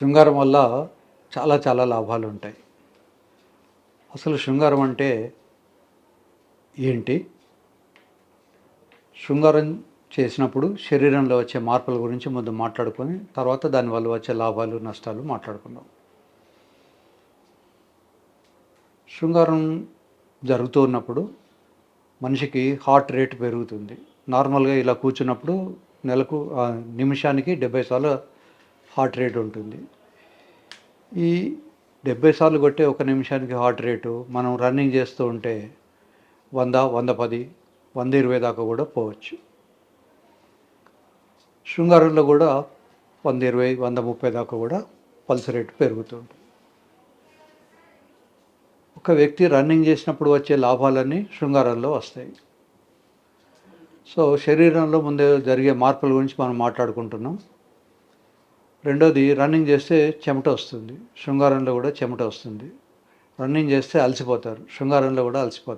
శృంగారం వల్ల చాలా చాలా లాభాలు ఉంటాయి. అసలు శృంగారం అంటే ఏంటి? శృంగారం చేసినప్పుడు శరీరంలో వచ్చే మార్పుల గురించి ముందు మాట్లాడుకొని తర్వాత దానివల్ల వచ్చే లాభాలు నష్టాలు మాట్లాడుకుందాం. శృంగారం జరుగుతూ ఉన్నప్పుడు మనిషికి హార్ట్ రేట్ పెరుగుతుంది. నార్మల్గా ఇలా కూర్చున్నప్పుడు నెలకు నిమిషానికి 70 సార్లు హార్ట్ రేట్ ఉంటుంది. ఈ 70 సార్లు కొట్టే ఒక నిమిషానికి హార్ట్ రేటు మనం రన్నింగ్ చేస్తూ ఉంటే 100, 110, 120 దాకా కూడా పోవచ్చు. శృంగారంలో కూడా 120, 130 దాకా కూడా పల్స్ రేటు పెరుగుతుంది. ఒక వ్యక్తి రన్నింగ్ చేసినప్పుడు వచ్చే లాభాలన్నీ శృంగారంలో వస్తాయి. సో శరీరంలో ముందే జరిగే మార్పుల గురించి మనం మాట్లాడుకుంటున్నాం. రెండోది, రన్నింగ్ చేస్తే చెమట వస్తుంది. శృంగారంలో కూడా చెమట వస్తుంది. రన్నింగ్ చేస్తే అలసిపోతారు. శృంగారంలో కూడా అలసిపోతారు.